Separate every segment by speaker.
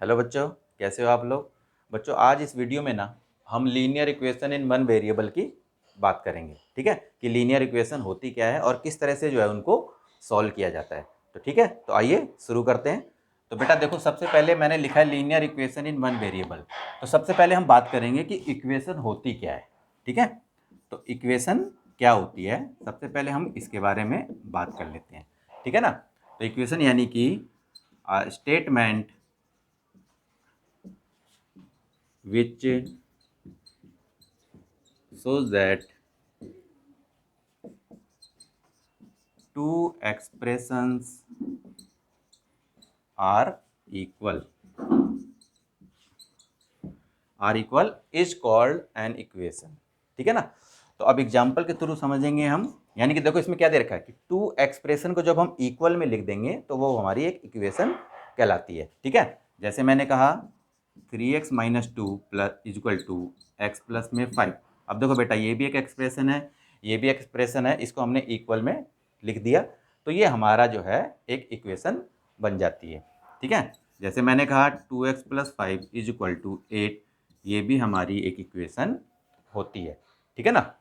Speaker 1: Hello बच्चों, कैसे हो आप लोग। बच्चों आज इस वीडियो में ना हम linear equation in one variable की बात करेंगे। ठीक है कि लीनियर इक्वेशन होती क्या है और किस तरह से जो है उनको सॉल्व किया जाता है। तो ठीक है, तो आइए शुरू करते हैं। तो बेटा देखो, सबसे पहले मैंने लिखा है linear equation in one variable. तो सबसे पहले हम बात करेंगे कि इक्वेशन होती क्या है। ठीक है, तो इक्वेशन क्या होती है, सबसे पहले हम इसके बारे में बात कर लेते हैं। ठीक है ना। तो इक्वेशन यानी कि statement which shows that two expressions are equal is called an equation। ठीक है ना। तो अब एग्जाम्पल के थ्रू समझेंगे हम। यानी कि देखो इसमें क्या दे रखा है कि टू एक्सप्रेशन को जब हम इक्वल में लिख देंगे तो वो हमारी एक इक्वेशन कहलाती है। ठीक है, जैसे मैंने कहा 3x - 2 plus equal to x plus में 5। अब देखो बेटा, ये भी एक एक्सप्रेशन है, ये भी एक्सप्रेशन है, इसको हमने इक्वल में लिख दिया तो ये हमारा जो है एक इक्वेशन बन जाती है। ठीक है, जैसे मैंने कहा 2x + 5 = 8, ये भी हमारी एक इक्वेशन होती है। ठीक है ना।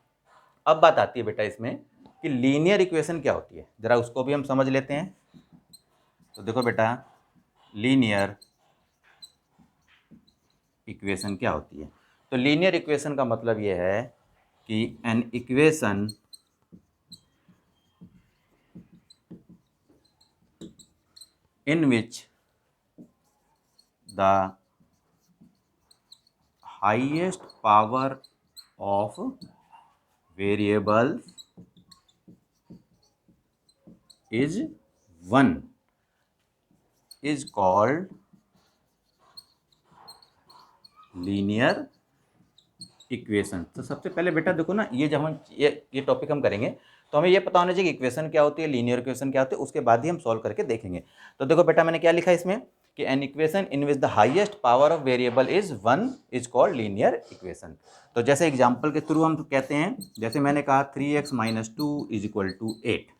Speaker 1: अब बात आती है बेटा इसमें कि लीनियर इक्वेशन क्या होती है, जरा उसको भी हम समझ लेते हैं। तो देखो बेटा, लीनियर इक्वेशन क्या होती है। तो लीनियर इक्वेशन का मतलब ये है कि an equation in which the highest power of variable is 1 is called linear equation. तो सबसे पहले बेटा देखो ना, ये जब हम ये टॉपिक हम करेंगे तो हमें ये पता होना चाहिए कि इक्वेशन क्या होती है, लीनियर इक्वेशन क्या होती है, उसके बाद ही हम सॉल्व करके देखेंगे। तो देखो बेटा, मैंने क्या लिखा है इसमें कि an equation in which the highest power of variable is 1 is called linear equation. तो जैसे एग्जाम्पल के थ्रू हम कहते हैं, जैसे मैंने कहा 3x - 2 = 8,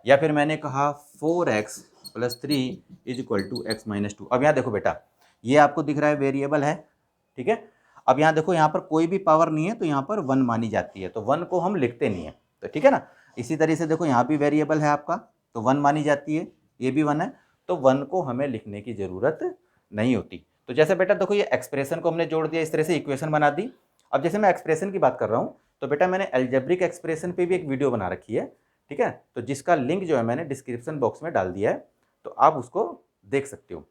Speaker 1: या फिर मैंने कहा 4x + 3 = x - 2। अब यहाँ देखो बेटा, ये आपको दिख रहा है वेरिएबल है। ठीक है, अब यहाँ देखो, यहाँ पर कोई भी पावर नहीं है तो यहाँ पर 1 मानी जाती है, तो 1 को हम लिखते नहीं है। तो ठीक है ना। इसी तरीके से देखो, यहाँ भी वेरिएबल है आपका तो 1 मानी जाती है, ये भी 1 है, तो 1 को हमें लिखने की ज़रूरत नहीं होती। तो जैसे बेटा देखो, ये एक्सप्रेशन को हमने जोड़ दिया, इस तरह से इक्वेशन बना दी। अब जैसे मैं एक्सप्रेशन की बात कर रहा हूँ तो बेटा मैंने एल्जेब्रिक एक्सप्रेशन पे भी एक वीडियो बना रखी है। ठीक है, तो जिसका लिंक जो है मैंने डिस्क्रिप्शन बॉक्स में डाल दिया है, तो आप उसको देख सकते हो।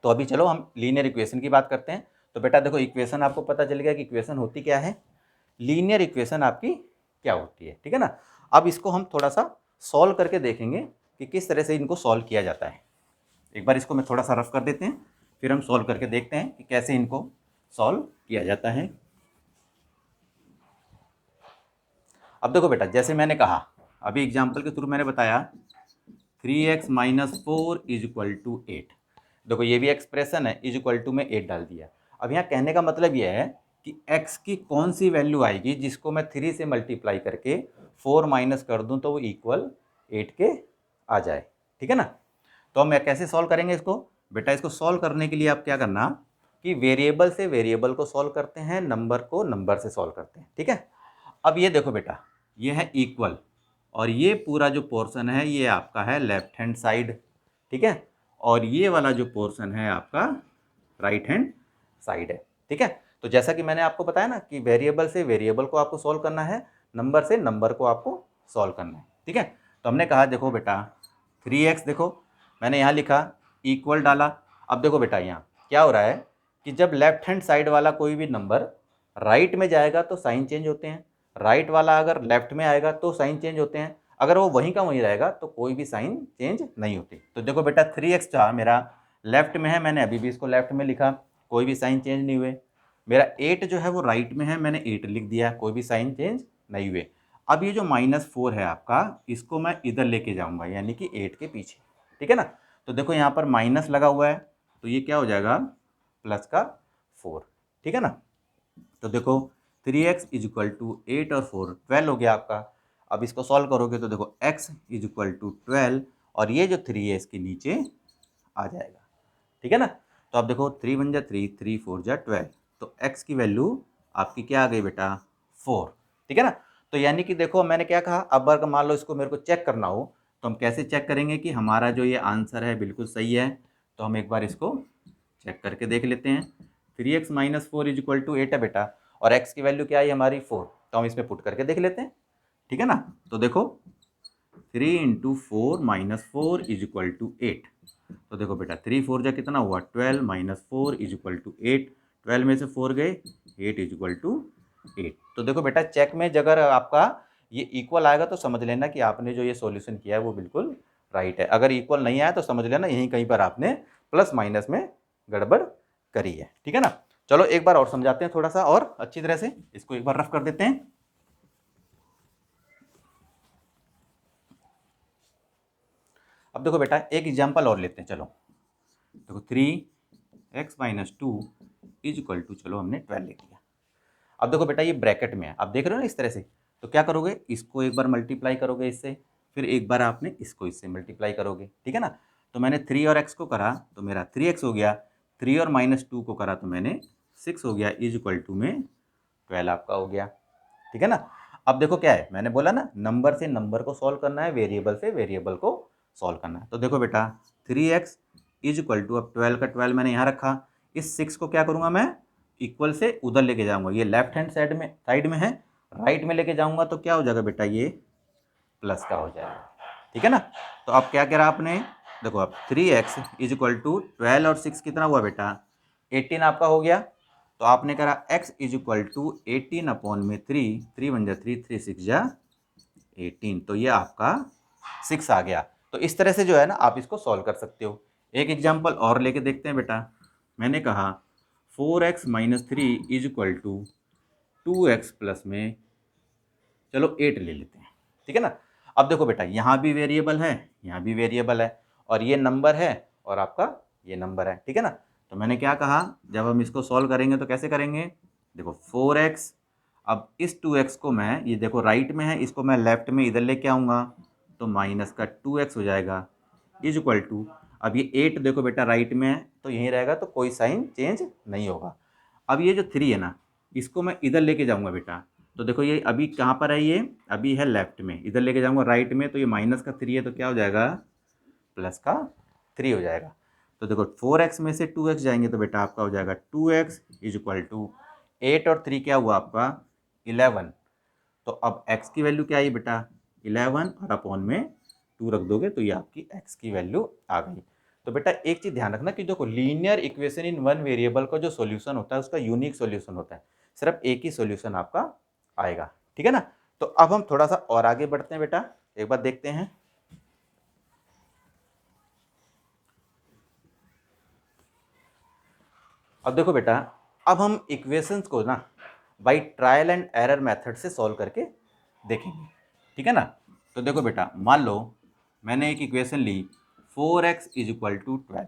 Speaker 1: तो अभी चलो हम लीनियर इक्वेशन की बात करते हैं। तो बेटा देखो, इक्वेशन आपको पता चल गया कि इक्वेशन होती क्या है, लीनियर इक्वेशन आपकी क्या होती है। ठीक है ना। अब इसको हम थोड़ा सा सॉल्व करके देखेंगे कि किस तरह से इनको सॉल्व किया जाता है। एक बार इसको मैं थोड़ा सा रफ कर देते हैं, फिर हम सॉल्व करके देखते हैं कि कैसे इनको सॉल्व किया जाता है। अब देखो बेटा, जैसे मैंने कहा अभी एग्जाम्पल के थ्रू मैंने बताया 3x - 4 = 8। देखो ये भी एक्सप्रेशन है, = में 8 डाल दिया। अब यहाँ कहने का मतलब यह है कि x की कौन सी वैल्यू आएगी जिसको मैं 3 से मल्टीप्लाई करके 4 माइनस कर दूं तो वो इक्वल 8 के आ जाए। ठीक है ना। तो हम कैसे सॉल्व करेंगे इसको। बेटा इसको सॉल्व करने के लिए आप क्या करना कि वेरिएबल से वेरिएबल को सॉल्व करते हैं, नंबर को नंबर से सॉल्व करते हैं। ठीक है, अब ये देखो बेटा, ये है इक्वल और ये पूरा जो पोर्शन है ये आपका है लेफ्ट हैंड साइड। ठीक है, और ये वाला जो पोर्शन है आपका राइट हैंड साइड है। ठीक है, तो जैसा कि मैंने आपको बताया ना कि वेरिएबल से वेरिएबल को आपको सॉल्व करना है, नंबर से नंबर को आपको सॉल्व करना है। ठीक है, तो हमने कहा देखो बेटा 3x, देखो मैंने यहाँ लिखा इक्वल डाला। अब देखो बेटा, यहाँ क्या हो रहा है कि जब लेफ्ट हैंड साइड वाला कोई भी नंबर राइट में जाएगा तो साइन चेंज होते हैं, राइट वाला अगर लेफ्ट में आएगा तो साइन चेंज होते हैं, अगर वो वहीं का वहीं रहेगा तो कोई भी साइन चेंज नहीं होती। तो देखो बेटा 3x था मेरा लेफ्ट में है, मैंने अभी भी इसको लेफ्ट में लिखा, कोई भी साइन चेंज नहीं हुए। मेरा 8 जो है वो राइट में है, मैंने 8 लिख दिया, कोई भी साइन चेंज नहीं हुए। अब ये जो -4 है आपका, इसको मैं इधर लेके जाऊंगा यानी कि 8 के पीछे। ठीक है ना। तो देखो यहाँ पर माइनस लगा हुआ है तो ये क्या हो जाएगा प्लस का 4। ठीक है ना। तो देखो 3x = 8 और 4 12 हो गया आपका। अब इसको सॉल्व करोगे तो देखो x = 12 और ये जो 3 है इसके नीचे आ जाएगा। ठीक है ना। तो आप देखो 3 वन जा 3, 3 4 जा 12, तो x की वैल्यू आपकी क्या आ गई बेटा 4, ठीक है ना। तो यानी कि देखो मैंने क्या कहा, अब अगर मान लो इसको मेरे को चेक करना हो तो हम कैसे चेक करेंगे कि हमारा जो ये आंसर है बिल्कुल सही है। तो हम एक बार इसको चेक करके देख लेते हैं। 3x minus 4 is equal to 8 है बेटा, और x की वैल्यू क्या है हमारी 4, तो हम इसमें पुट करके देख लेते हैं, ठीक है ना। तो देखो 3 into 4 minus 4 is equal to 8। तो देखो बेटा 3 4 जा कितना हुआ 12 माइनस 4 इज इक्वल टू 8, 12 में से 4 गए 8 इज इक्वल टू 8। तो देखो बेटा चेक में अगर आपका ये इक्वल आएगा तो समझ लेना कि आपने जो ये सॉल्यूशन किया है वो बिल्कुल राइट है। अगर इक्वल नहीं आया तो समझ लेना यहीं कहीं पर आपने प्लस माइनस में गड़बड़ करी है, ठीक है ना। चलो एक बार और समझाते हैं थोड़ा सा और अच्छी तरह से, इसको एक बार रफ कर देते हैं। अब देखो बेटा एक एग्जांपल और लेते हैं, चलो देखो 3x minus 2 is equal to, चलो हमने 12 लिख दिया। अब देखो बेटा ये ब्रैकेट में है, आप देख रहे हो ना इस तरह से, तो क्या करोगे इसको एक बार मल्टीप्लाई करोगे इससे, फिर एक बार आपने इसको इससे मल्टीप्लाई करोगे, ठीक है ना। तो मैंने 3 और x को करा तो मेरा 3x हो गया, 3 और माइनस 2 को करा तो मैंने 6 हो गया, इज इक्वल टू में 12 आपका हो गया, ठीक है ना। अब देखो क्या है, मैंने बोला ना नंबर से नंबर को सॉल्व करना है, वेरिएबल से वेरिएबल को सॉल्व करना है। तो देखो बेटा 3x इज इक्वल टू, अब 12 का 12 मैंने यहाँ रखा, इस 6 को क्या करूँगा मैं इक्वल से उधर लेके जाऊँगा, ये लेफ्ट हैंड साइड में है, राइट में लेके जाऊँगा तो क्या हो जाएगा बेटा ये प्लस का हो जाएगा, ठीक है ना। तो अब क्या करा आपने, देखो अब 3x इज इक्वल टू 12 और 6 कितना हुआ बेटा 18 आपका हो गया। तो आपने करा x is equal to 18 upon में 3, 3 वन जा 3, 3 6 जा 18, तो ये आपका 6 आ गया। तो इस तरह से जो है ना आप इसको सॉल्व कर सकते हो। एक एग्जांपल और लेके देखते हैं बेटा, मैंने कहा 4x minus 3 is equal to 2x plus में चलो 8 ले लेते हैं, ठीक है ना। अब देखो बेटा यहाँ भी वेरिएबल है, यहाँ भी वेरिएबल है, और ये नंबर है और आपका ये नंबर है, ठीक है ना। तो मैंने क्या कहा, जब हम इसको सॉल्व करेंगे तो कैसे करेंगे, देखो 4x, अब इस 2x को मैं, ये देखो राइट में है, इसको मैं लेफ्ट में इधर लेके आऊँगा तो माइनस का 2x हो जाएगा, इज इक्वल टू, अब ये 8 देखो बेटा राइट में है तो यहीं रहेगा तो कोई साइन चेंज नहीं होगा। अब ये जो 3 है ना इसको मैं इधर लेके जाऊँगा बेटा, तो देखो ये अभी कहाँ पर है, ये अभी है लेफ्ट में, इधर लेके जाऊँगा राइट में, तो ये माइनस का 3 है तो क्या हो जाएगा प्लस का 3 हो जाएगा। तो देखो 4x में से 2x जाएंगे तो बेटा आपका हो जाएगा 2x इज इक्वल टू 8 और 3 क्या हुआ आपका 11। तो अब x की वैल्यू क्या आई बेटा 11 और अपॉन में 2 रख दोगे तो ये आपकी x की वैल्यू आ गई। तो बेटा एक चीज़ ध्यान रखना कि देखो linear equation in one variable का जो सॉल्यूशन होता है उसका यूनिक सॉल्यूशन होता है, सिर्फ एक ही सॉल्यूशन आपका आएगा, ठीक है ना। तो अब हम थोड़ा सा और आगे बढ़ते हैं बेटा, एक बार देखते हैं। अब देखो बेटा अब हम इक्वेशंस को ना by trial and error method से सॉल्व करके देखेंगे, ठीक है ना। तो देखो बेटा मान लो मैंने एक इक्वेशन ली 4x इज इक्वल टू 12,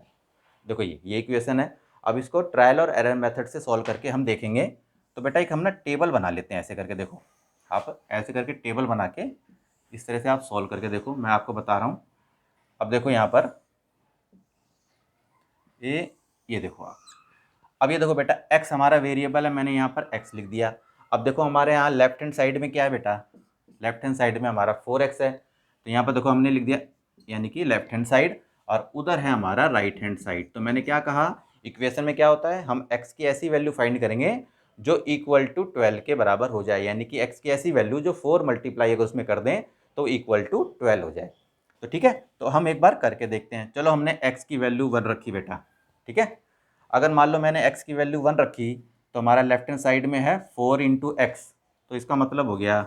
Speaker 1: देखो ये इक्वेशन है। अब इसको ट्रायल और एरर मेथड से सॉल्व करके हम देखेंगे। तो बेटा एक हम ना टेबल बना लेते हैं ऐसे करके, देखो आप ऐसे करके टेबल बना के इस तरह से आप सॉल्व करके देखो, मैं आपको बता रहा हूँ। अब देखो यहाँ पर ये देखो आप, अब ये देखो बेटा x हमारा वेरिएबल है, मैंने यहाँ पर x लिख दिया। अब देखो हमारे यहाँ लेफ्ट हैंड साइड में क्या है बेटा, लेफ्ट हैंड साइड में हमारा 4x है, तो यहाँ पर देखो हमने लिख दिया यानी कि लेफ्ट हैंड साइड, और उधर है हमारा राइट हैंड साइड। तो मैंने क्या कहा इक्वेशन में क्या होता है, हम x की ऐसी वैल्यू फाइंड करेंगे जो इक्वल टू 12 के बराबर हो जाए, यानी कि x की ऐसी वैल्यू जो 4 मल्टीप्लाई अगर उसमें कर दें तो इक्वल टू 12 हो जाए। तो ठीक है, तो हम एक बार करके देखते हैं। चलो हमने x की वैल्यू 1 रखी बेटा, ठीक है। अगर मान लो मैंने x की वैल्यू 1 रखी तो हमारा लेफ्ट हैंड साइड में है 4 इंटू एक्स, तो इसका मतलब हो गया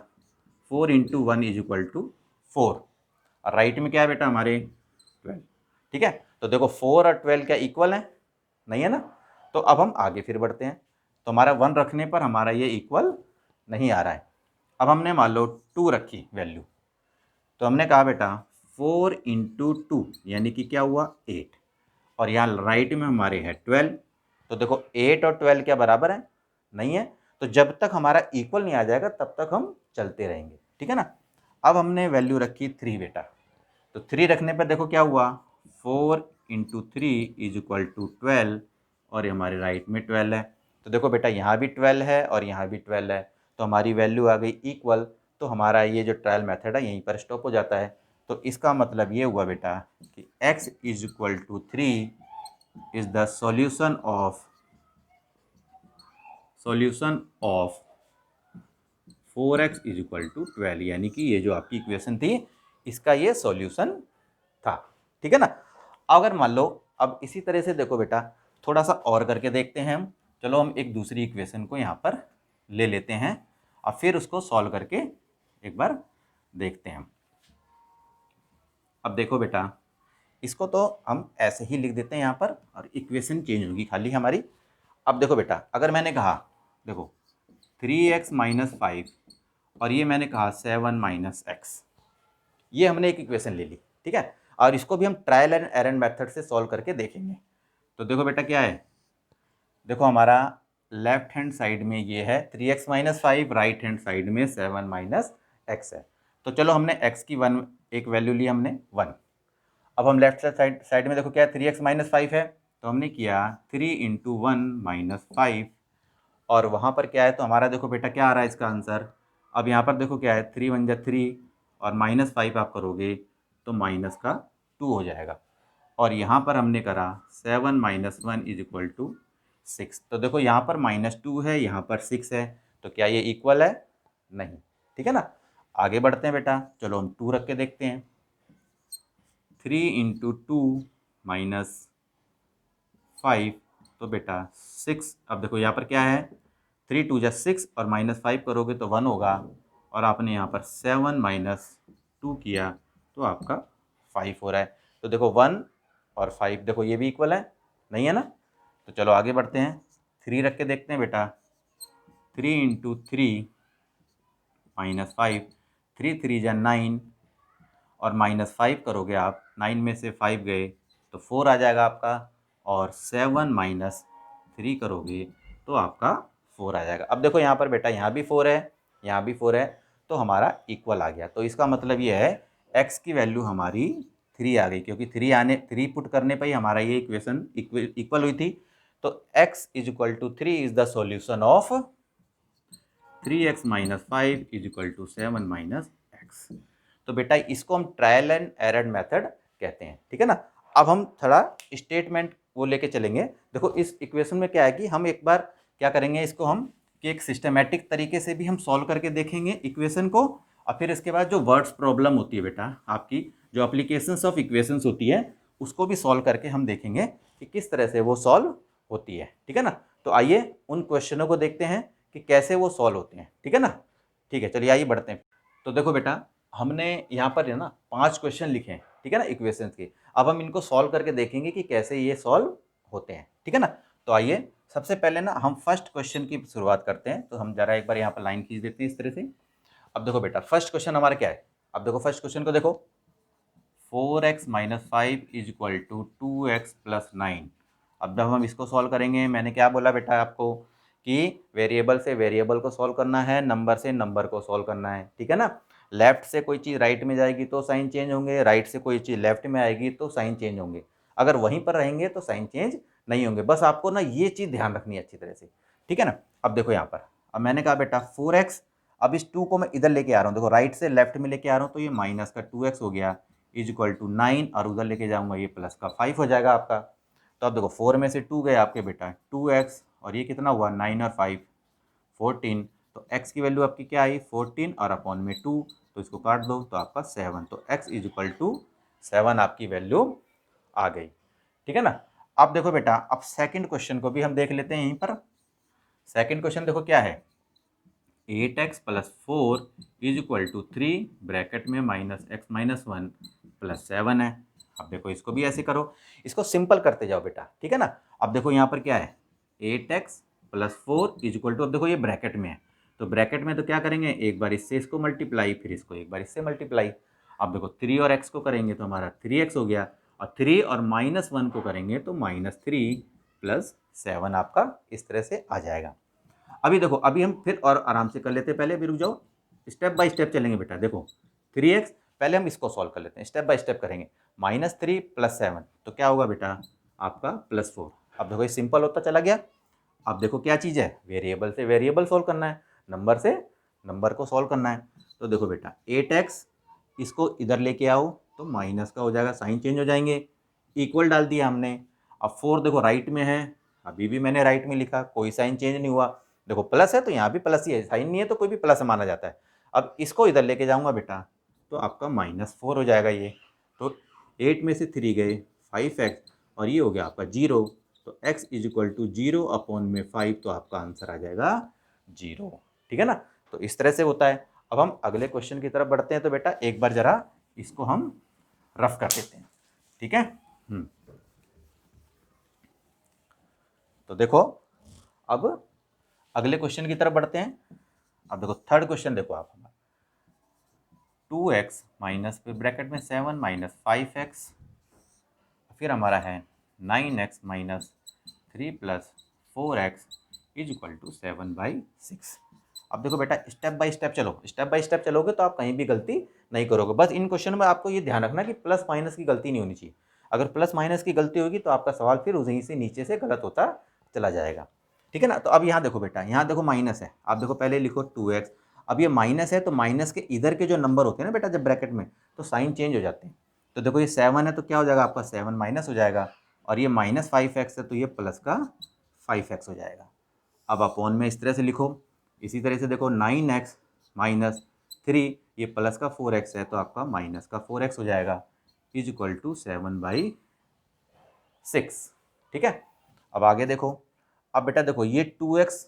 Speaker 1: 4 इंटू 1 इज इक्वल टू 4, और राइट में क्या है बेटा हमारे 12, ठीक है। तो देखो 4 और 12 क्या इक्वल है, नहीं है ना। तो अब हम आगे फिर बढ़ते हैं, तो हमारा 1 रखने पर हमारा ये इक्वल नहीं आ रहा है। अब हमने मान लो 2 रखी वैल्यू, तो हमने कहा बेटा 4 इंटू 2 यानी कि क्या हुआ 8, और यहाँ राइट में हमारे है 12। तो देखो 8 और 12 क्या बराबर है, नहीं है। तो जब तक हमारा इक्वल नहीं आ जाएगा तब तक हम चलते रहेंगे, ठीक है ना। अब हमने वैल्यू रखी 3 बेटा, तो 3 रखने पर देखो क्या हुआ 4 इंटू 3 इज इक्वल टू 12, और ये हमारे राइट में 12 है। तो देखो बेटा यहाँ भी 12 है और यहाँ भी 12 है, तो हमारी वैल्यू आ गई इक्वल। तो हमारा ये जो ट्रायल मेथड है यहीं पर स्टॉप हो जाता है। तो इसका मतलब ये हुआ बेटा कि x is equal to 3 is the solution of 4x is equal to 12, यानी कि ये जो आपकी इक्वेशन थी इसका ये सॉल्यूशन था। ठीक है ना। अगर मान लो अब इसी तरह से देखो बेटा थोड़ा सा और करके देखते हैं हम। चलो हम एक दूसरी इक्वेशन को यहाँ पर ले लेते हैं और फिर उसको सॉल्व करके एक बार देखते हैं। अब देखो बेटा इसको तो हम ऐसे ही लिख देते हैं यहाँ पर और इक्वेशन चेंज होगी खाली हमारी। अब देखो बेटा अगर मैंने कहा देखो 3x माइनस 5 और ये मैंने कहा 7 माइनस एक्स, ये हमने एक इक्वेशन ले ली। ठीक है, और इसको भी हम ट्रायल एंड एरर मेथड से सॉल्व करके देखेंगे। तो देखो बेटा क्या है, देखो हमारा लेफ्ट हैंड साइड में ये है 3x minus 5, right hand side में 7 माइनस एक्स है। तो चलो हमने x की एक वैल्यू ली हमने 1। अब हम लेफ्ट साइड में देखो क्या है 3x माइनस 5 है, तो हमने किया 3 इंटू 1 माइनस 5 और वहाँ पर क्या है तो हमारा देखो बेटा क्या आ रहा है इसका आंसर। अब यहाँ पर देखो क्या है 3 × 1 = 3 और माइनस 5 आप करोगे तो माइनस का 2 हो जाएगा। और यहाँ पर हमने करा 7 माइनस 1 इज इक्वल टू 6। तो देखो यहाँ पर -2 है, यहाँ पर 6 है, तो क्या ये इक्वल है? नहीं। ठीक है ना। आगे बढ़ते हैं बेटा, चलो हम 2 रख के देखते हैं। 3 इंटू 2 माइनस 5, तो बेटा 6। अब देखो यहाँ पर क्या है 3 × 2 = 6 और माइनस 5 करोगे तो 1 होगा और आपने यहाँ पर 7 माइनस 2 किया तो आपका 5 हो रहा है। तो देखो 1 और 5 देखो ये भी इक्वल है, नहीं है ना। तो चलो आगे बढ़ते हैं, 3 रख के देखते हैं बेटा। 3 इंटू 3 माइनस 5, 3 × 3 = 9 और माइनस 5 करोगे आप, 9 में से 5 गए तो 4 आ जाएगा आपका और 7 माइनस 3 करोगे तो आपका 4 आ जाएगा। अब देखो यहाँ पर बेटा यहाँ भी 4 है, यहाँ भी 4 है, तो हमारा इक्वल आ गया। तो इसका मतलब ये है x की वैल्यू हमारी 3 आ गई, क्योंकि 3 पुट करने पर ही हमारा ये इक्वेशन इक्वल हुई थी। तो x is equal to 3 is the solution of 3x minus 5 is equal to 7 minus x. तो बेटा इसको हम ट्रायल एंड एरर मेथड कहते हैं। ठीक है ना। अब हम थोड़ा स्टेटमेंट वो लेके चलेंगे। देखो इस इक्वेशन में क्या है कि हम एक बार क्या करेंगे, इसको हम कि एक सिस्टमेटिक तरीके से भी हम सॉल्व करके देखेंगे इक्वेशन को, और फिर इसके बाद जो वर्ड्स प्रॉब्लम होती है बेटा आपकी, जो एप्लीकेशंस ऑफ इक्वेशंस होती है, उसको भी सॉल्व करके हम देखेंगे कि किस तरह से वो सॉल्व होती है। ठीक है ना। तो आइए उन क्वेश्चनों को देखते हैं कि कैसे वो सॉल्व होते हैं। ठीक है ना। ठीक है, चलिए आइए बढ़ते हैं। तो देखो बेटा हमने यहाँ पर है ना 5 क्वेश्चन लिखे हैं, ठीक है ना, इक्वेशंस के। अब हम इनको सॉल्व करके देखेंगे कि कैसे ये सॉल्व होते हैं। ठीक है ना। तो आइए सबसे पहले ना हम फर्स्ट क्वेश्चन की शुरुआत करते हैं। तो हम जरा एक बार यहाँ पर लाइन खींच देते हैं इस तरह से। अब देखो बेटा फर्स्ट क्वेश्चन हमारा क्या है। अब देखो फर्स्ट क्वेश्चन को देखो, 4x minus 5 is equal to 2x plus 9। अब जब हम इसको सॉल्व करेंगे, मैंने क्या बोला बेटा आपको कि वेरिएबल से वेरिएबल को सॉल्व करना है, नंबर से नंबर को सॉल्व करना है। ठीक है ना। लेफ्ट से कोई चीज़ राइट में जाएगी तो साइन चेंज होंगे, राइट से कोई चीज़ लेफ्ट में आएगी तो साइन चेंज होंगे। अगर वहीं पर रहेंगे तो साइन चेंज नहीं होंगे। बस आपको ना ये चीज़ ध्यान रखनी है अच्छी तरह से। ठीक है ना। अब देखो यहाँ पर, अब मैंने कहा बेटा 4x, अब इस 2 को मैं इधर लेके आ रहा हूँ, देखो राइट से लेफ्ट में लेके आ रहा हूँ, तो ये माइनस का 2x हो गया इज इक्वल टू 9 और उधर लेके जाऊँगा ये प्लस का 5 हो जाएगा आपका। तो अब देखो 4 में से 2 गए आपके बेटा 2x और ये कितना हुआ 9 और 5 14। तो x की वैल्यू आपकी क्या आई 14 और अपॉन में 2, तो इसको काट दो तो आपका 7। तो x इज इक्वल टू 7 आपकी वैल्यू आ गई। ठीक है ना। अब देखो बेटा अब सेकंड क्वेश्चन को भी हम देख लेते हैं यहीं पर। सेकंड क्वेश्चन देखो क्या है, 8x plus 4 is equal to 3 bracket में माइनस एक्स माइनस 1 प्लस 7 है। अब देखो इसको भी ऐसे करो, इसको सिंपल करते जाओ बेटा। ठीक है ना। अब देखो यहाँ पर क्या है 8x plus 4 is equal to, अब देखो ये ब्रैकेट में है, तो ब्रैकेट में तो क्या करेंगे, एक बार इससे इसको मल्टीप्लाई, फिर इसको एक बार इससे मल्टीप्लाई। अब देखो 3 और x को करेंगे तो हमारा 3x हो गया, और 3 और -1 को करेंगे तो -3 प्लस 7 आपका इस तरह से आ जाएगा। अभी देखो अभी हम फिर और आराम से कर लेते हैं, पहले अभी रुक जाओ, स्टेप बाय स्टेप चलेंगे बेटा। देखो 3x, पहले हम इसको सॉल्व कर लेते हैं, स्टेप बाय स्टेप करेंगे। -3 प्लस 7 तो क्या होगा बेटा आपका +4। अब देखो ये सिंपल होता चला गया। अब देखो क्या चीज़ है, वेरिएबल से वेरिएबल सॉल्व करना है, नंबर से नंबर को सॉल्व करना है। तो देखो बेटा 8x इसको इधर लेके आओ तो माइनस का हो जाएगा, साइन चेंज हो जाएंगे, इक्वल डाल दिया हमने। अब 4 देखो राइट में है, अभी भी मैंने राइट में लिखा, कोई साइन चेंज नहीं हुआ। देखो प्लस है तो यहाँ भी प्लस ही है, साइन नहीं है तो कोई भी प्लस माना जाता है। अब इसको इधर लेके जाऊँगा बेटा तो आपका -4 हो जाएगा ये। तो 8 में से 3 गए 5x और ये हो गया आपका 0। तो x इज इक्वल टू 0/5, तो आपका आंसर आ जाएगा 0। ठीक है ना। तो इस तरह से होता है। अब हम अगले क्वेश्चन की तरफ बढ़ते हैं। तो बेटा एक बार जरा इसको हम रफ कर देते हैं। ठीक है। तो देखो अब अगले क्वेश्चन की तरफ बढ़ते हैं। अब देखो थर्ड क्वेश्चन देखो आप, 2x माइनस फिर ब्रैकेट में 7 माइनस 5x, फिर हमारा है 9x minus 3 plus 4x is equal to 7/6। अब देखो बेटा स्टेप बाय स्टेप चलो, स्टेप बाय स्टेप चलोगे तो आप कहीं भी गलती नहीं करोगे। बस इन क्वेश्चन में आपको ये ध्यान रखना कि प्लस माइनस की गलती नहीं होनी चाहिए। अगर प्लस माइनस की गलती होगी तो आपका सवाल फिर उसी से नीचे से गलत होता चला जाएगा। ठीक है ना। तो अब यहाँ देखो बेटा, यहाँ देखो माइनस है, आप देखो पहले लिखो 2x। अब ये माइनस है तो माइनस के इधर के जो नंबर होते हैं ना बेटा जब ब्रैकेट में, तो साइन चेंज हो जाते हैं। तो देखो ये 7 है तो क्या हो जाएगा आपका 7 माइनस हो जाएगा, और ये -5x है तो ये प्लस का 5x हो जाएगा। अब अपॉन में इस तरह से लिखो। इसी तरह से देखो 9x माइनस 3, ये प्लस का 4x है तो आपका माइनस का 4x हो जाएगा, इज इक्वल टू 7/6। ठीक है। अब आगे देखो। अब बेटा देखो ये 2x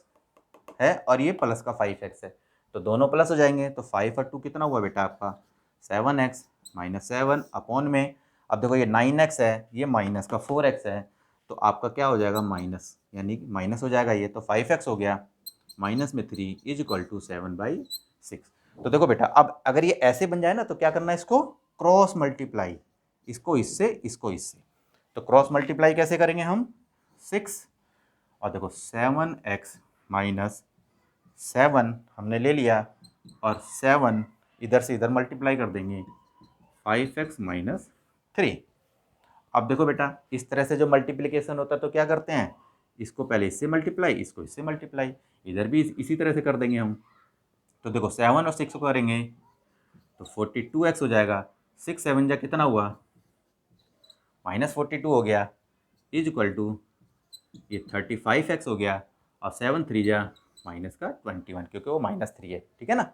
Speaker 1: है और ये प्लस का 5x है, तो दोनों प्लस हो जाएंगे। तो 5 और 2 कितना हुआ बेटा आपका 7x माइनस 7 अपॉन में। अब देखो ये 9x है, ये माइनस का 4x है, तो आपका क्या हो जाएगा माइनस, यानी कि माइनस हो जाएगा ये, तो 5x हो गया माइनस में 3 इज इक्वल टू 7/6। तो देखो बेटा अब अगर ये ऐसे बन जाए ना तो क्या करना है, इसको क्रॉस मल्टीप्लाई, इसको इससे इसको इससे। तो क्रॉस मल्टीप्लाई कैसे करेंगे हम, 6 और देखो 7x माइनस 7 हमने ले लिया, और 7 इधर से इधर मल्टीप्लाई कर देंगे 5x माइनस 3। अब देखो बेटा इस तरह से जो मल्टीप्लिकेशन होता है तो क्या करते हैं, इसको पहले इससे मल्टीप्लाई, इसको इससे मल्टीप्लाई, इधर भी इसी तरह से कर देंगे हम। तो देखो 7 और 6 को करेंगे तो 42x हो जाएगा, 6 7 जा कितना हुआ -42 हो गया, इज इक्वल टू ये 35x हो गया, और 7 3 जा माइनस का 21, क्योंकि वो -3 है। ठीक है ना।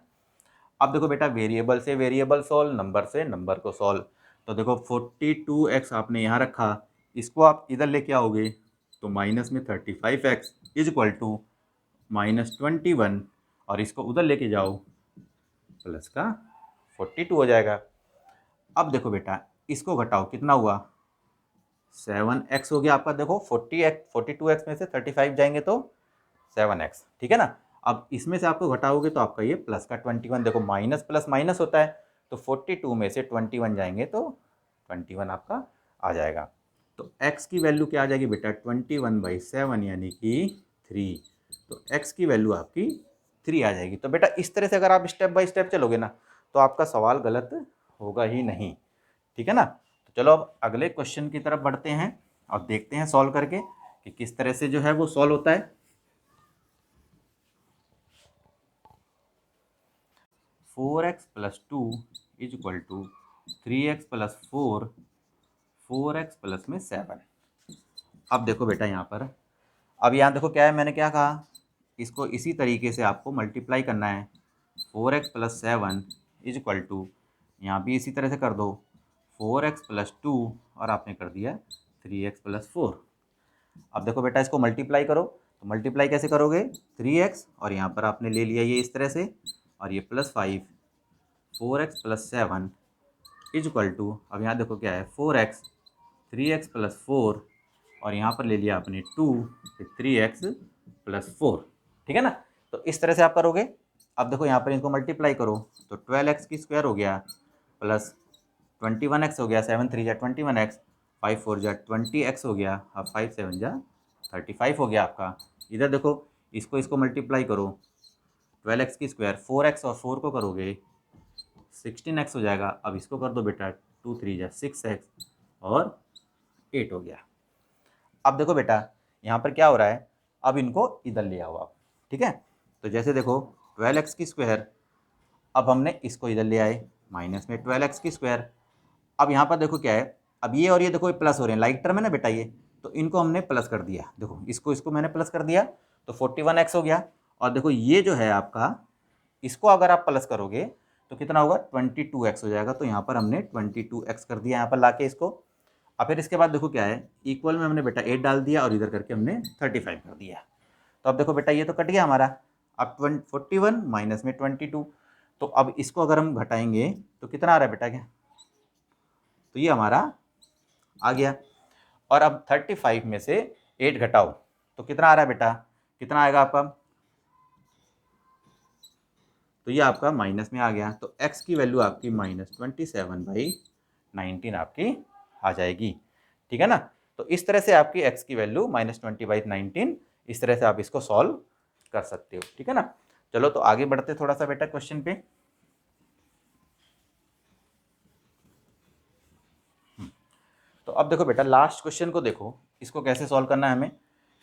Speaker 1: अब देखो बेटा वेरिएबल से वेरिएबल सॉल्व, नंबर से नंबर को सॉल्व। तो देखो 42x आपने यहाँ रखा, इसको आप इधर लेके आओगे तो माइनस में 35x इज इक्वल टू -21, और इसको उधर लेके जाओ प्लस का 42 हो जाएगा। अब देखो बेटा इसको घटाओ, कितना हुआ 7x हो गया आपका। देखो 42x में से 35 जाएंगे तो 7x। ठीक है ना। अब इसमें से आपको घटाओगे तो आपका ये प्लस का 21, देखो माइनस प्लस माइनस होता है, तो 42 में से 21 जाएंगे तो 21 आपका आ जाएगा। तो x की वैल्यू क्या आ जाएगी बेटा 21/7 यानी कि 3। तो x की वैल्यू आपकी 3 आ जाएगी। तो बेटा इस तरह से अगर आप स्टेप बाय स्टेप चलोगे ना तो आपका सवाल गलत होगा ही नहीं। ठीक है ना। तो चलो अब अगले क्वेश्चन की तरफ बढ़ते हैं और देखते हैं सॉल्व करके कि किस तरह से जो है वो सॉल्व होता है। 4x plus 2 is equal to 3x plus 4, 4x plus में 7। अब देखो बेटा यहाँ पर, अब यहाँ देखो क्या है, मैंने क्या कहा, इसको इसी तरीके से आपको मल्टीप्लाई करना है। 4x plus 7 is equal to, यहाँ भी इसी तरह से कर दो 4x प्लस 2, और आपने कर दिया 3x प्लस 4। अब देखो बेटा इसको मल्टीप्लाई करो, तो मल्टीप्लाई कैसे करोगे 3x, और यहाँ पर आपने ले लिया ये इस तरह से, और ये plus 5, 4x plus 7 is equal to, अब यहाँ देखो क्या है 4x, 3x प्लस 4, और यहाँ पर ले लिया आपने 2, फिर 3x प्लस 4। ठीक है ना। तो इस तरह से आप करोगे। अब देखो यहाँ पर इनको मल्टीप्लाई करो तो 12x की स्क्वायर हो गया प्लस 21x हो गया, 7 3 जा 21x, 5 4 जा 20x हो गया, अब 5 7 जा 35 हो गया आपका। इधर देखो इसको इसको मल्टीप्लाई करो, 12x की स्क्वायर 4x और 4 को करोगे 16x हो जाएगा। अब इसको कर दो बेटा 2 3 जा 6x और 8 हो गया। अब देखो बेटा यहाँ पर क्या हो रहा है, अब इनको इधर ले आओ आप, ठीक है। तो जैसे देखो 12x की स्क्वायर, अब हमने इसको इधर ले आए माइनस में 12x की स्क्वायर। अब यहाँ पर देखो क्या है, अब ये और ये देखो प्लस हो रहे हैं, लाइक टर्म है ना बेटा ये, तो इनको हमने प्लस कर दिया, देखो इसको इसको मैंने प्लस कर दिया तो 41x हो गया। और देखो ये जो है आपका, इसको अगर आप प्लस करोगे तो कितना होगा, 22x हो जाएगा। तो यहाँ पर हमने 22x कर दिया यहाँ पर लाके इसको। अब फिर इसके बाद देखो क्या है, इक्वल में हमने बेटा 8 डाल दिया और इधर करके हमने 35 कर दिया। तो अब देखो बेटा ये तो कट गया हमारा। अब 41 माइनस में 22, तो अब इसको अगर हम घटाएंगे तो कितना आ रहा है बेटा, क्या तो ये हमारा आ गया। और अब 35 में से 8 घटाओ तो कितना आ रहा है बेटा, कितना आएगा आपका, तो ये आपका माइनस में आ गया। तो x की वैल्यू आपकी -27/19 आपकी आ जाएगी, ठीक है ना। तो इस तरह से आपकी x की वैल्यू -20/19, इस तरह से आप इसको सॉल्व कर सकते हो, ठीक है ना। चलो तो आगे बढ़ते थोड़ा सा बेटा क्वेश्चन पे। तो अब देखो बेटा लास्ट क्वेश्चन को देखो, इसको कैसे सॉल्व करना है हमें।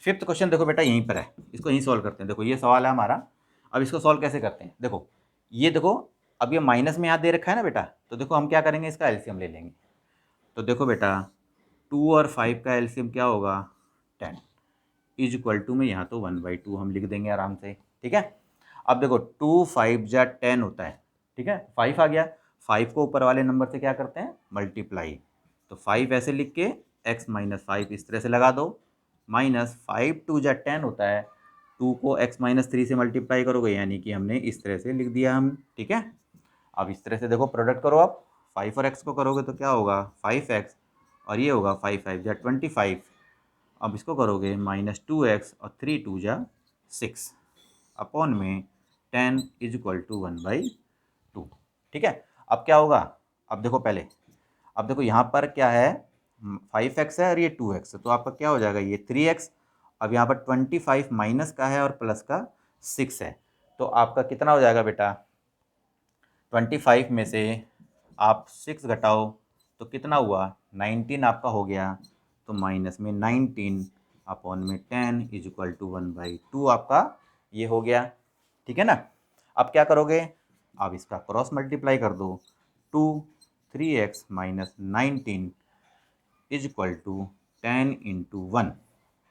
Speaker 1: फिफ्थ क्वेश्चन देखो बेटा यहीं पर है, इसको यहीं सॉल्व करते हैं। देखो ये सवाल है हमारा, अब इसको सॉल्व कैसे करते हैं, देखो ये देखो, अब ये माइनस में यहाँ दे रखा है ना बेटा, तो देखो हम क्या करेंगे, इसका एलसीएम ले लेंगे। तो देखो बेटा 2 और 5 का एलसीएम क्या होगा, 10 इज इक्वल टू में यहाँ तो 1/2 हम लिख देंगे आराम से, ठीक है। अब देखो 2 5 जा 10 होता है, ठीक है, 5 आ गया, 5 को ऊपर वाले नंबर से क्या करते हैं, मल्टीप्लाई। तो 5 ऐसे लिख के x - 5 इस तरह से लगा दो, माइनस 5 2 जा 10 होता है, 2 को x - 3 से मल्टीप्लाई करोगे, यानी कि हमने इस तरह से लिख दिया हम, ठीक है। अब इस तरह से देखो प्रोडक्ट करो आप, 5 और x को करोगे तो क्या होगा 5x, और ये होगा 5 5 जा 25। अब इसको करोगे -2x और 3 2 जा 6 अपॉन में 10 इज इक्वल टू 1/2, ठीक है। अब क्या होगा, अब देखो पहले, अब देखो यहाँ पर क्या है, 5x है और ये 2x है, तो आपका क्या हो जाएगा, ये 3x। अब यहाँ पर 25 माइनस का है और प्लस का 6 है, तो आपका कितना हो जाएगा बेटा, 25 में से आप 6 घटाओ तो कितना हुआ, 19 आपका हो गया। तो माइनस में 19 अपॉन में 10 इज इक्वल टू 1/2 आपका ये हो गया, ठीक है ना। अब क्या करोगे, अब इसका क्रॉस मल्टीप्लाई कर दो, 2 3x - 19 इज इक्वल टू 10 × 1,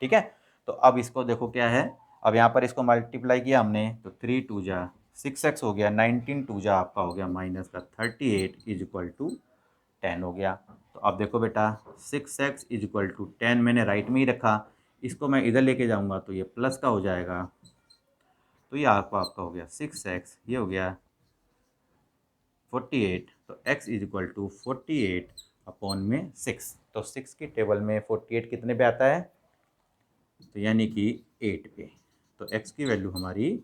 Speaker 1: ठीक है। तो अब इसको देखो क्या है, अब यहाँ पर इसको मल्टीप्लाई किया हमने तो 3 2 जा 6x हो गया, 19 2 जा आपका हो गया माइनस का 38 इज इक्वल टू 10 हो गया। तो अब देखो बेटा 6x इज इक्वल टू 10 मैंने राइट में ही रखा, इसको मैं इधर लेके जाऊँगा तो ये प्लस का हो जाएगा, तो ये आपका हो गया 6x, ये हो गया 48। तो x is equal to 48 upon में 6, तो 6 की टेबल में 48 कितने पे आता है, तो यानी कि 8 पे। तो x की वैल्यू हमारी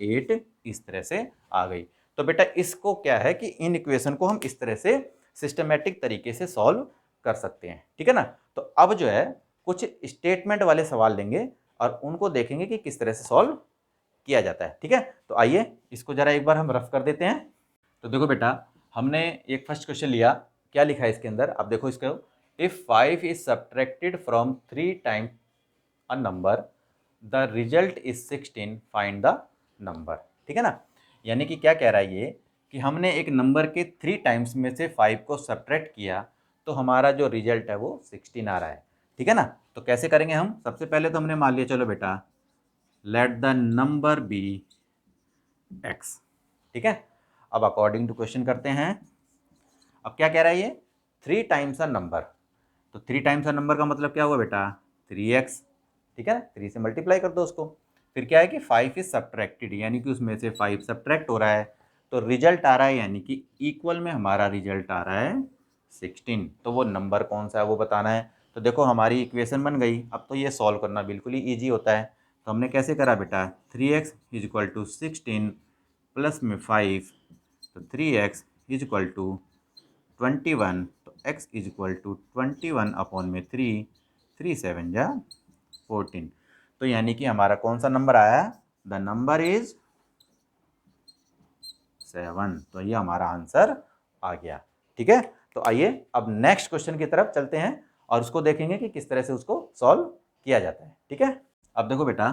Speaker 1: 8 इस तरह से आ गई। तो बेटा इसको क्या है कि इन इक्वेशन को हम इस तरह से सिस्टमेटिक तरीके से सॉल्व कर सकते हैं, ठीक है ना। तो अब जो है कुछ स्टेटमेंट वाले सवाल लेंगे और उनको देखेंगे कि किस तरह से सॉल्व किया जाता है, ठीक है। तो आइए इसको ज़रा एक बार हम रफ कर देते हैं। तो देखो बेटा हमने एक फर्स्ट क्वेश्चन लिया, क्या लिखा है इसके अंदर, अब देखो इसको, if 5 is subtracted from 3 time a number the result is 16, find the number, ठीक है ना। यानी कि क्या कह रहा है ये कि हमने एक नंबर के 3 टाइम्स में से 5 को सब्ट्रैक्ट किया तो हमारा जो रिजल्ट है वो 16 आ रहा है, ठीक है ना। तो कैसे करेंगे हम, सबसे पहले तो हमने मान लिया, चलो बेटा let the number be x, ठीक है। अब अकॉर्डिंग टू क्वेश्चन करते हैं। अब क्या कह रहा है ये, 3 टाइम्स अ नंबर, तो 3 टाइम्स अ नंबर का मतलब क्या हुआ बेटा 3x, ठीक है ना, 3 से मल्टीप्लाई कर दो उसको। फिर क्या है कि 5 इज सब्ट्रैक्टेड, यानी कि उसमें से 5 सब्ट्रैक्ट हो रहा है, तो रिजल्ट आ रहा है, यानी कि इक्वल में हमारा रिजल्ट आ रहा है 16। तो वो नंबर कौन सा है वो बताना है। तो देखो हमारी इक्वेशन बन गई, अब तो ये सॉल्व करना बिल्कुल ही ईजी होता है। तो हमने कैसे करा बेटा, 3x is equal to 16 plus में 5, तो 3x इज इक्वल टू 21, तो x is equal to 21 upon में 3, 3 7 जा 14। तो यानी कि हमारा कौन सा नंबर आया, द नंबर इज 7। तो ये हमारा आंसर आ गया, ठीक है। तो आइए अब नेक्स्ट क्वेश्चन की तरफ चलते हैं और उसको देखेंगे कि किस तरह से उसको सॉल्व किया जाता है। ठीक है, अब देखो बेटा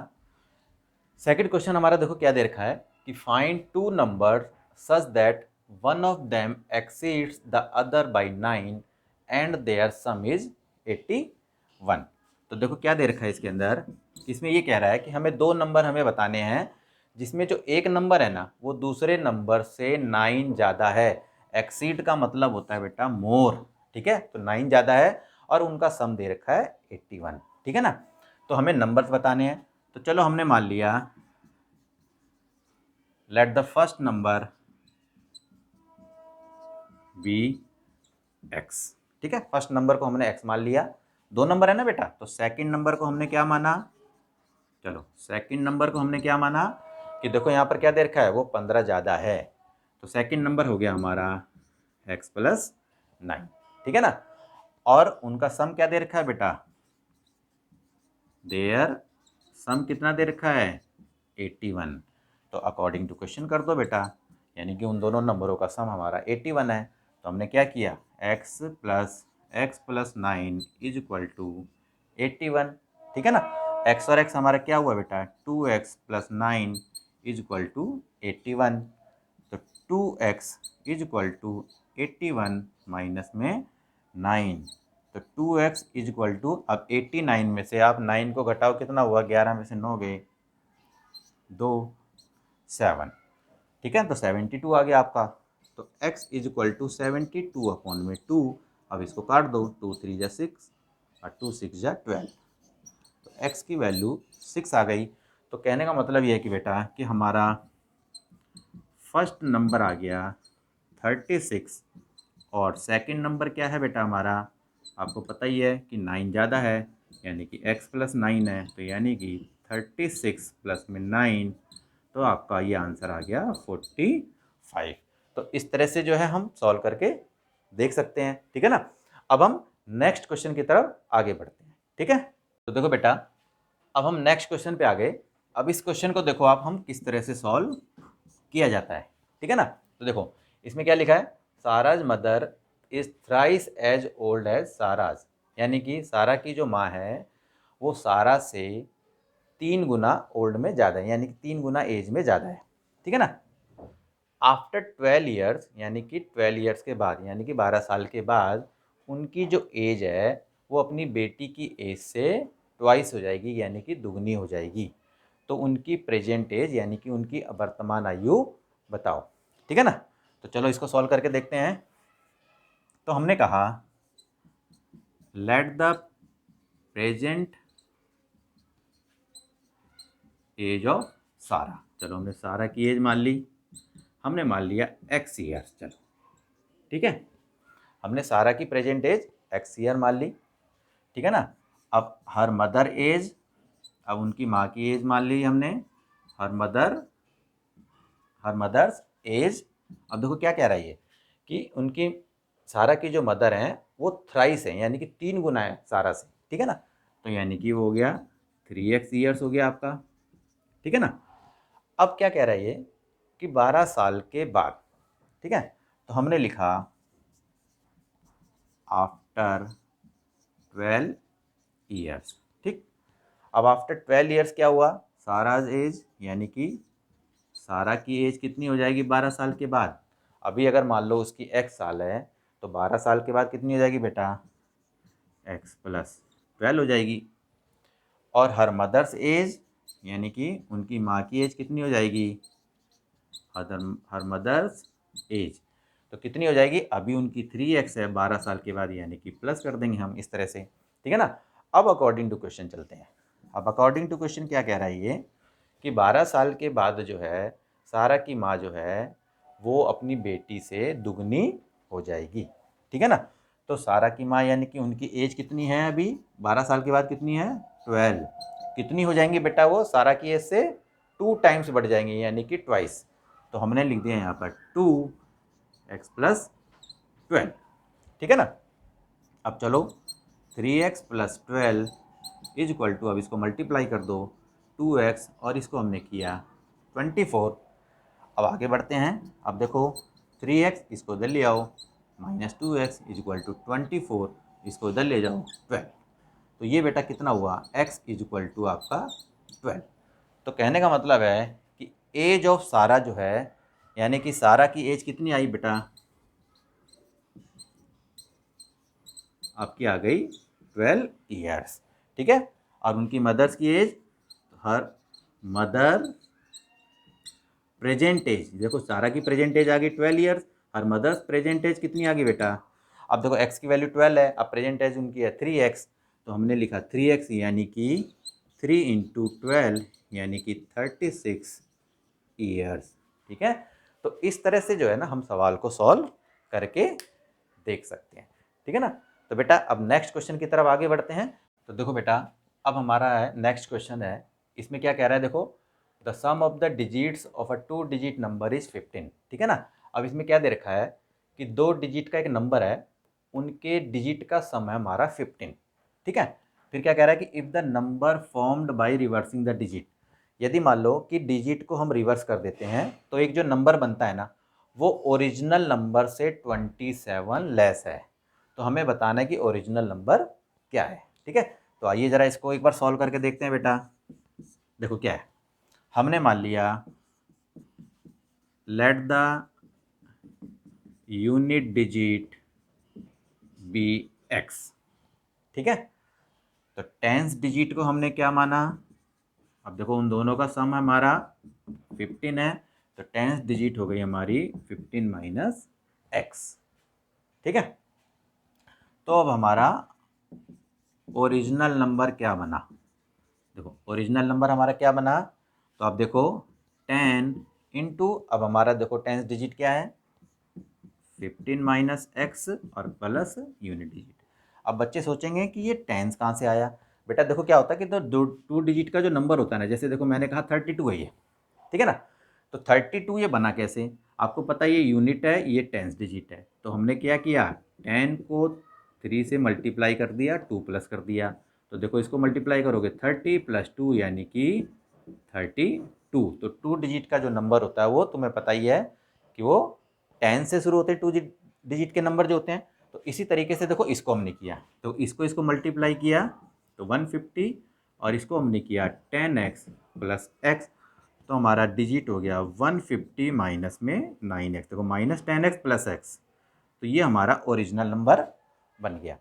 Speaker 1: सेकंड क्वेश्चन हमारा देखो क्या दे रखा है कि find two number such that one of them exceeds the other by 9 and their sum is 81। तो देखो क्या दे रखा है इसके अंदर, इसमें ये कह रहा है कि हमें दो नंबर हमें बताने हैं जिसमें जो एक नंबर है ना वो दूसरे नंबर से 9 ज़्यादा है। एक्सीड का मतलब होता है बेटा मोर। ठीक है, तो 9 ज़्यादा है और उनका सम दे रखा है 81। ठीक है ना, तो हमें नंबर्स बताने हैं। तो चलो हमने मान लिया let the first number be x. ठीक है, फर्स्ट नंबर को हमने एक्स मान लिया। दो नंबर है ना बेटा, तो सेकंड नंबर को हमने क्या माना, चलो सेकंड नंबर को हमने क्या माना कि देखो यहाँ पर क्या दे रखा है वो 15 ज़्यादा है, तो सेकंड नंबर हो गया हमारा x प्लस 9। ठीक है ना, और उनका सम क्या दे रखा है बेटा, देयर सम कितना दे रखा है 81। तो अकॉर्डिंग टू क्वेश्चन कर दो बेटा, यानी कि उन दोनों नंबरों का सम हमारा 81 है। तो हमने क्या किया x plus 9 is equal to 81। ठीक है ना, x और x हमारा क्या हुआ बेटा 2x plus 9 is equal to 81। तो 2x is equal to 81 minus में 9, तो 2x इज इक्वल टू, अब 89 में से आप 9 को घटाओ कितना हुआ, 11 में से 9 गए 2 7। ठीक है, तो 72 आ गया आपका। तो x is equal to 72 upon में 2। अब इसको काट दो, 2 3 जा 6 और 2 6 जा 12। तो x की वैल्यू 6 आ गई। तो कहने का मतलब ये है कि बेटा कि हमारा फर्स्ट नंबर आ गया 36 और सेकंड नंबर क्या है बेटा हमारा, आपको पता ही है कि 9 ज़्यादा है, यानी कि x प्लस 9 है, तो यानी कि 36 प्लस में 9, तो आपका ये आंसर आ गया 45। तो इस तरह से जो है हम सॉल्व करके देख सकते हैं। ठीक है ना, अब हम नेक्स्ट क्वेश्चन की तरफ आगे बढ़ते हैं। ठीक है, तो देखो बेटा अब हम नेक्स्ट क्वेश्चन पे आ गए। अब इस क्वेश्चन को देखो आप हम किस तरह से सॉल्व किया जाता है। ठीक है ना, तो देखो इसमें क्या लिखा है, Sara's mother is thrice age old age Sara's, यानी कि सारा की जो माँ है वो सारा से 3 गुना ओल्ड में ज़्यादा है, यानी कि 3 गुना एज में ज़्यादा है। ठीक है ना, आफ्टर 12 ईयर्स, यानी कि 12 ईयर्स के बाद, यानी कि 12 साल के बाद उनकी जो एज है वो अपनी बेटी की एज से ट्वाइस हो जाएगी, यानी कि दुगनी हो जाएगी। तो उनकी प्रेजेंट एज यानी कि उनकी वर्तमान आयु बताओ। ठीक है ना, तो चलो इसको सॉल्व करके देखते हैं। तो हमने कहा let the present age of Sara, चलो हमने सारा की एज मान ली, हमने मान लिया x ईयर्स। चलो ठीक है, हमने सारा की प्रेजेंट एज x ईयर मान ली। ठीक है ना, अब हर मदर एज, अब उनकी माँ की एज मान ली हमने, हर मदर्स एज। अब देखो क्या कह रहा है ये कि उनकी सारा की जो मदर हैं वो थ्राइस है, यानी कि 3 गुना है सारा से। ठीक है ना, तो यानी कि वो हो गया 3x ईयर्स हो गया आपका। ठीक है ना, अब क्या कह रहा है ये कि 12 साल के बाद। ठीक है, तो हमने लिखा आफ्टर 12 ईयर्स। ठीक, अब आफ्टर 12 ईयर्स क्या हुआ, सारा एज यानी कि सारा की एज कितनी हो जाएगी 12 साल के बाद। अभी अगर मान लो उसकी x साल है तो 12 साल के बाद कितनी हो जाएगी बेटा x प्लस 12 हो जाएगी। और हर मदर्स एज यानी कि उनकी माँ की एज कितनी हो जाएगी, हर मदर्स एज तो कितनी हो जाएगी, अभी उनकी 3x है 12 साल के बाद, यानी कि प्लस कर देंगे हम इस तरह से। ठीक है ना, अब अकॉर्डिंग टू क्वेश्चन चलते हैं। अब अकॉर्डिंग टू क्वेश्चन क्या कह रहा है ये कि 12 साल के बाद जो है सारा की माँ जो है वो अपनी बेटी से दुगनी हो जाएगी। ठीक है ना, तो सारा की माँ यानी कि उनकी एज कितनी है अभी 12 साल के बाद कितनी है 12, कितनी हो जाएंगी बेटा वो सारा की एज से 2 टाइम्स बढ़ जाएंगी, यानी कि ट्वाइस। तो हमने लिख दिया यहाँ पर 2x प्लस 12। ठीक है ना, अब चलो 3x plus 12 is equal to, अब इसको मल्टीप्लाई कर दो 2x और इसको हमने किया 24। अब आगे बढ़ते हैं। अब देखो 3x इसको इधर ले आओ, minus 2x is equal to 24, इसको इधर ले जाओ 12। तो ये बेटा कितना हुआ, x इक्वल टू आपका 12। तो कहने का मतलब है कि एज ऑफ सारा जो है, यानी कि सारा की एज कितनी आई बेटा, आपकी आ गई 12 ईयर्स। ठीक है, और उनकी मदर्स की age, her mother present age, देखो सारा की प्रेजेंट एज आ गई 12 years, her mother's present age कितनी आ गई बेटा, अब देखो x की वैल्यू 12 है, अब प्रेजेंट एज उनकी है 3x, तो हमने लिखा 3x यानी कि 3 इंटू 12 यानी कि 36 ईयर्स। ठीक है, तो इस तरह से जो है ना हम सवाल को सॉल्व करके देख सकते हैं। ठीक है ना, तो बेटा अब नेक्स्ट क्वेश्चन की तरफ आगे बढ़ते हैं। तो देखो बेटा, अब हमारा है नेक्स्ट क्वेश्चन है, इसमें क्या कह रहा है, देखो the sum of the digits of a 2 digit number is 15। ठीक है ना, अब इसमें क्या दे रखा है कि 2 डिजिट का एक नंबर है, उनके डिजिट का सम है हमारा 15। ठीक है, फिर क्या कह रहा है कि if the number formed by reversing the digit, यदि मान लो कि डिजिट को हम रिवर्स कर देते हैं तो एक जो नंबर बनता है ना, वो ओरिजिनल नंबर से 27 लेस है। तो हमें बताना है कि ओरिजिनल नंबर क्या है। ठीक है, तो आइए ज़रा इसको एक बार सॉल्व करके देखते हैं बेटा। देखो क्या है, हमने मान लिया let the unit digit be x. ठीक है, तो टेंस डिजिट को हमने क्या माना, अब देखो उन दोनों का सम हमारा 15 है, तो टेंस डिजिट हो गई हमारी 15 माइनस एक्स। ठीक है, तो अब हमारा ओरिजिनल नंबर क्या बना, देखो ओरिजिनल नंबर हमारा क्या बना, तो आप देखो 10 इंटू, अब हमारा देखो टेंस डिजिट क्या है 15 माइनस एक्स और प्लस यूनिट डिजिट। अब बच्चे सोचेंगे कि ये टेंस कहाँ से आया, बेटा देखो क्या होता है कि तो दो 2 डिजिट का जो नंबर होता है ना, जैसे देखो मैंने कहा 32 है ये, ठीक है ना, तो 32 ये बना कैसे, आपको पता है ये यूनिट है, ये टेंस डिजिट है, तो हमने क्या किया 10 को 3 से मल्टीप्लाई कर दिया, 2 प्लस कर दिया, तो देखो इसको मल्टीप्लाई करोगे 30 प्लस 2 यानी कि 32। तो 2 डिजिट का जो नंबर होता है वो तुम्हें पता ही है कि वो 10 से शुरू होते हैं 2 डिजिट के नंबर जो होते हैं। तो इसी तरीके से देखो इसको हमने किया, तो इसको मल्टीप्लाई किया तो 150, और इसको हमने किया 10x प्लस एक्स, तो हमारा डिजिट हो गया 150 माइनस में 9x, देखो माइनस 10x प्लस एक्स, तो ये हमारा ओरिजिनल नंबर बन गया।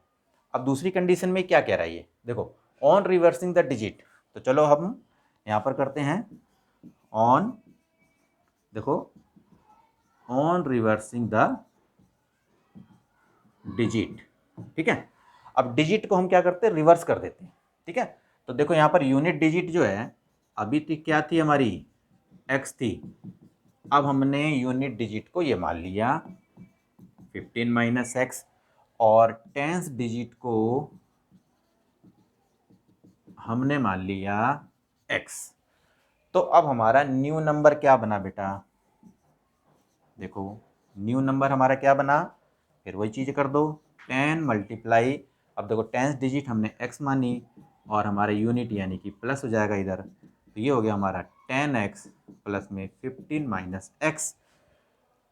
Speaker 1: अब दूसरी कंडीशन में क्या कह रहा है ये, देखो ऑन रिवर्सिंग द डिजिट, तो चलो हम यहाँ पर करते हैं ऑन, देखो ऑन रिवर्सिंग द डिजिट। ठीक है, अब डिजिट को हम क्या करते हैं रिवर्स कर देते हैं। ठीक है, तो देखो यहाँ पर यूनिट डिजिट जो है अभी तक क्या थी हमारी x थी, अब हमने यूनिट डिजिट को ये मान लिया 15 माइनस एक्स, और टेंस डिजिट को हमने मान लिया x। तो अब हमारा न्यू नंबर क्या बना बेटा, देखो न्यू नंबर हमारा क्या बना, फिर वही चीज़ कर दो 10 मल्टीप्लाई, अब देखो टेंस डिजिट हमने x मानी और हमारा यूनिट यानी कि प्लस हो जाएगा इधर, तो ये हो गया हमारा 10x प्लस में 15 माइनस एक्स,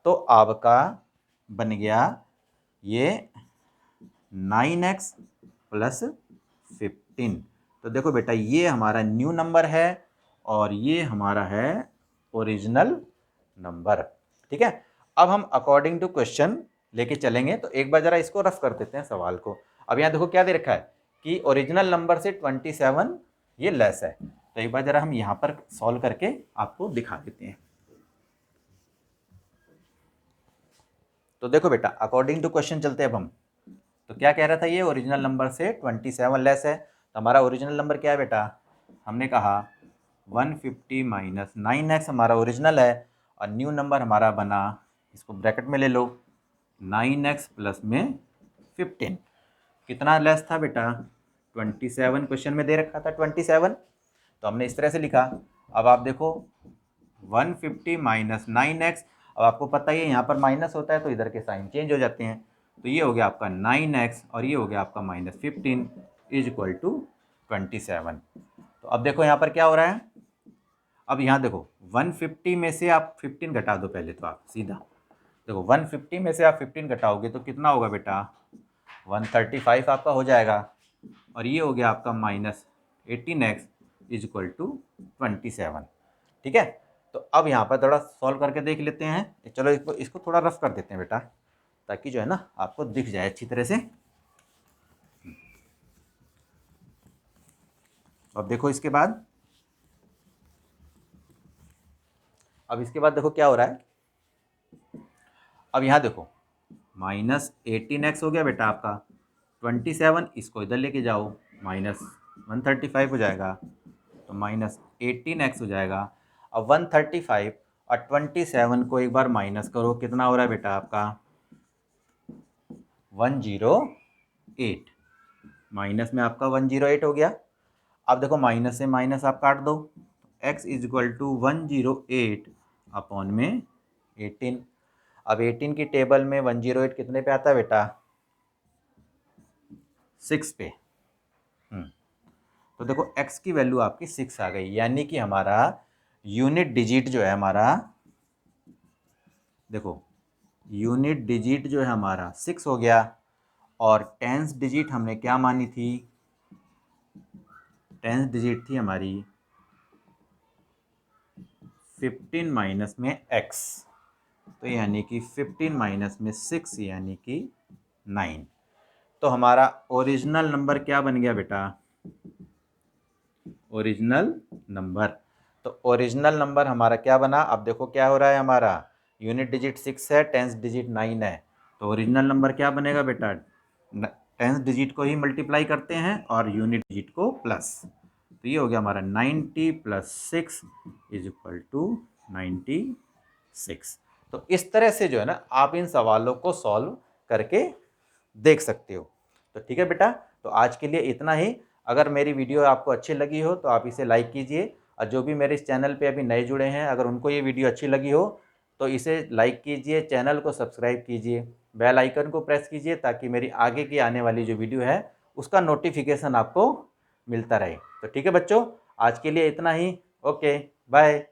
Speaker 1: तो आपका बन गया ये 9x प्लस 15। तो देखो बेटा ये हमारा न्यू नंबर है और ये हमारा है ओरिजिनल नंबर। ठीक है, अब हम अकॉर्डिंग टू क्वेश्चन लेके चलेंगे, तो एक बार जरा इसको रफ कर देते हैं सवाल को। अब यहाँ देखो क्या दे रखा है कि ओरिजिनल नंबर से 27 ये लेस है, तो एक बार जरा हम यहाँ पर सॉल्व करके आपको दिखा देते हैं। तो देखो बेटा अकॉर्डिंग टू क्वेश्चन चलते हैं अब हम, तो क्या कह रहा था ये ओरिजिनल नंबर से 27 लेस है, तो हमारा ओरिजिनल नंबर क्या है बेटा, हमने कहा 150 माइनस 9x हमारा ओरिजिनल है, और न्यू नंबर हमारा बना, इसको ब्रैकेट में ले लो 9x प्लस में 15, कितना लेस था बेटा 27, क्वेश्चन में दे रखा था 27, तो हमने इस तरह से लिखा। अब आप देखो 150 माइनस 9x, अब आपको पता ही है यहाँ पर माइनस होता है तो इधर के साइन चेंज हो जाते हैं, तो ये हो गया आपका 9x और ये हो गया आपका माइनस 15 इज इक्वल टू 27। तो अब देखो यहाँ पर क्या हो रहा है, अब यहाँ देखो 150 में से आप 15 घटा दो पहले, तो आप सीधा देखो 150 में से आप 15 घटाओगे तो कितना होगा बेटा 135 आपका हो जाएगा। और ये हो गया आपका -18x इज इक्वल टू 27। ठीक है, तो अब यहाँ पर थोड़ा सॉल्व करके देख लेते हैं। चलो इसको थोड़ा रफ कर देते हैं बेटा, ताकि जो है ना आपको दिख जाए अच्छी तरह से। अब देखो इसके बाद, अब इसके बाद देखो क्या हो रहा है। अब यहाँ देखो -18x हो गया बेटा आपका, 27 इसको इधर लेके जाओ, -135 हो जाएगा, तो -18x हो जाएगा। अब 135 और 27 को एक बार माइनस करो, कितना हो रहा है बेटा आपका 108, माइनस में आपका 108 हो गया। अब देखो माइनस से माइनस आप काट दो, x is equal to 108 upon में 18। अब 18 की टेबल में 108 कितने पे आता है बेटा 6 पे। तो देखो x की वैल्यू आपकी 6 आ गई, यानी कि हमारा यूनिट डिजिट जो है हमारा, देखो यूनिट डिजिट जो है हमारा 6 हो गया। और टेंस डिजिट हमने क्या मानी थी, टेंस डिजिट थी हमारी 15 माइनस में x, तो यानी कि 15 माइनस में 6 यानी कि 9। तो हमारा ओरिजिनल नंबर क्या बन गया बेटा, ओरिजिनल नंबर। तो ओरिजिनल नंबर हमारा क्या बना, अब देखो क्या हो रहा है, हमारा यूनिट डिजिट 6 है, टेंस डिजिट 9 है, तो ओरिजिनल नंबर क्या बनेगा बेटा, टेंस डिजिट को ही मल्टीप्लाई करते हैं और यूनिट डिजिट को प्लस। तो ये हो गया हमारा 90 + 6 इज इक्वल टू 96। तो इस तरह से जो है ना आप इन सवालों को सॉल्व करके देख सकते हो। तो ठीक है बेटा, तो आज के लिए इतना ही। अगर मेरी वीडियो आपको अच्छी लगी हो तो आप इसे लाइक कीजिए, और जो भी मेरे इस चैनल पे अभी नए जुड़े हैं, अगर उनको ये वीडियो अच्छी लगी हो तो इसे लाइक कीजिए, चैनल को सब्सक्राइब कीजिए, बेल आइकन को प्रेस कीजिए, ताकि मेरी आगे की आने वाली जो वीडियो है उसका नोटिफिकेशन आपको मिलता रहे। तो ठीक है बच्चों, आज के लिए इतना ही। Okay, bye.